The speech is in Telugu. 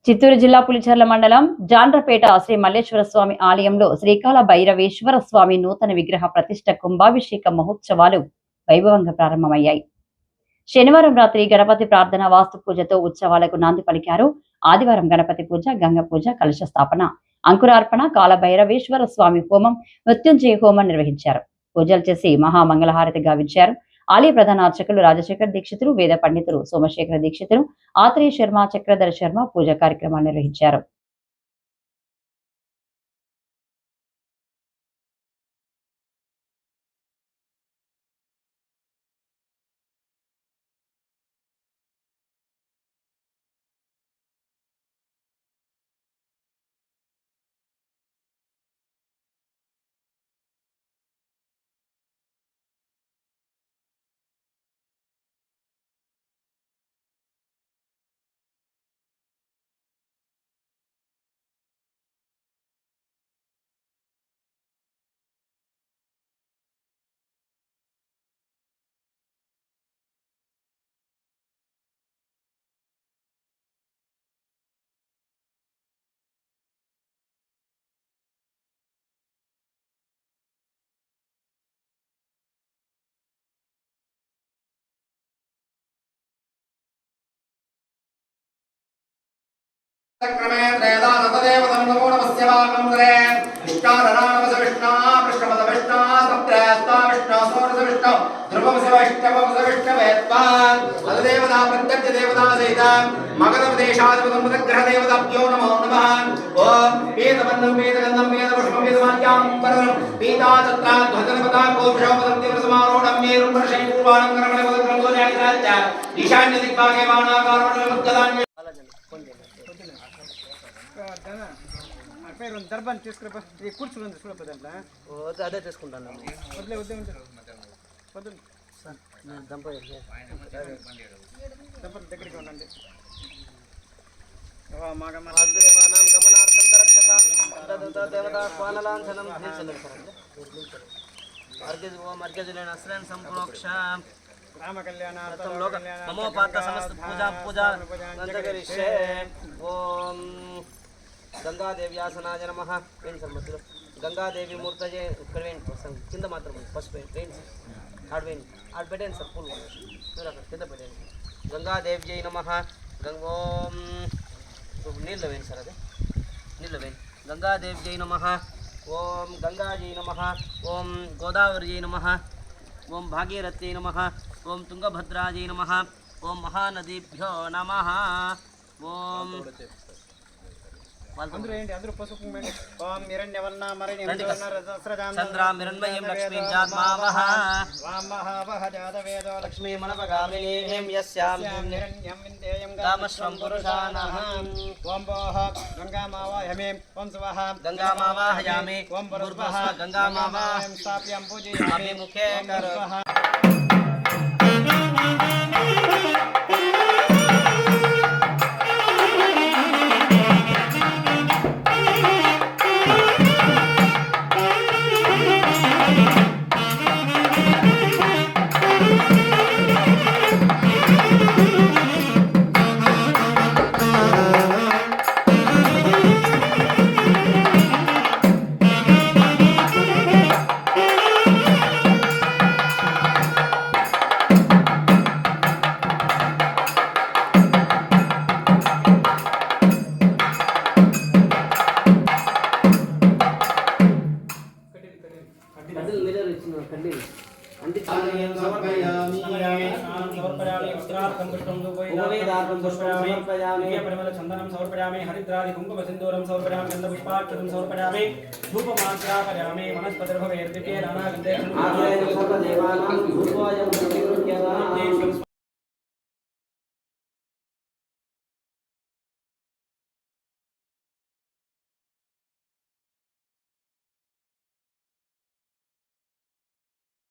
చిత్తూరు జిల్లా పులిచెర్ల మండలం జాండ్రపేట శ్రీ మల్లేశ్వర స్వామి ఆలయంలో శ్రీకాళ భైరవేశ్వర స్వామి నూతన విగ్రహ ప్రతిష్ట కుంభాభిషేక మహోత్సవాలు వైభవంగా ప్రారంభమయ్యాయి. శనివారం రాత్రి గణపతి ప్రార్థన వాస్తు పూజతో ఉత్సవాలకు నాంది పలికారు. ఆదివారం గణపతి పూజ, గంగ పూజ, కలశ స్థాపన, అంకురార్పణ, కాల భైరవేశ్వర స్వామి హోమం, మృత్యుంజయ హోమం నిర్వహించారు. పూజలు చేసి మహామంగళహారతి గావించారు. ఆలయ ప్రధాన అర్చకులు రాజశేఖర్ దీక్షితులు, వేద పండితులు సోమశేఖర దీక్షితులు, ఆత్రేయ శర్మ, చక్రధర శర్మ పూజా కార్యక్రమాలు నిర్వహించారు. क्रमे त्रयदा तदेव तमो नमस्य वाकं रे विष्णारणामस विष्णा पृष्ठपद विष्णा सप्त्रयस्ता विष्णा सोरस विष्णा ध्रुवमस वैष्णवमस विष्णवेत्वान् तदेवता प्रत्यक्ष देवता सहित मगधप्रदेशाधिपतं ग्रह देवताभ्यो नमो नमः ओम वेदवन्नं वेदगन्धं वेदपुष्पं वेदमाल्यां परं पीताचत्रा ध्वजनपदा कोपशोपदं तीव्रसमारोढं मेरुं वर्षै पूर्वाणं कर्मणे पदक्रं सोन्यादिराज्य ईशान्य दिग्भागे बाणाकारमणिमुद्गदान्य दर्बान కూర్చుని చూడపదంట అదే చేసుకుంటాను వదిలే వద్దే వద్దు దంపతి దగ్గరికి ఉండండి దేవానాం గమనార్థం రక్షసాం దేవతా స్వానలాంఛనం అర్ఘ్యజులైన అశ్రయం సంప్రోక్ష రామ కళ్యాణార్థం నమో పాత్ర సమస్త పూజా నందకరిష్యే ఓం గంగాదేవ్యాసనాయ నమః మధ్యలో గంగాదేవి మూర్తజే ఇక్కడ వేయండి కింద మాత్రం ఫస్ట్ వేయండి ఆడ వేయండి ఆడ పెట్టండి సార్ పూలు మీరు అక్కడ కింద పెట్టండి గంగాదేవ్యై నమః ఓం నీళ్ళు వేయండి సార్ అదే నీళ్ళు వేయండి గంగాదేవ్యై నమః ఓం గంగాజై నమః ఓం గోదావరియై నమః ఓం భాగీరథ్యై నమః ఓం తుంగభద్రాజై నమః ఓం మహానదీభ్యో నమః ఓం అందరూ పసుపు ఓం చంద్రామిరణ్మయీం లక్ష్మీం జాత్మావహ వామహ జాతవేదో లక్ష్మీ మనపగామినీం యస్యాం కామశ్వం పురుషానహం ఓం భోః గంగామావాహయామి ఓం శివః గంగామావాహయామి ఓం భూర్భువః గంగామావాహయం స్థాప్యం పూజయామి ముఖే కరోః चंदनम समर्पयामि हरिद्रादि कुंकुम सिंदूरम समर्पयामि गंधपुष्पाक्षतं समर्पयामि धूपमाग्रापयामि वनस्पतिर्भवेर्दिके नानागन्धे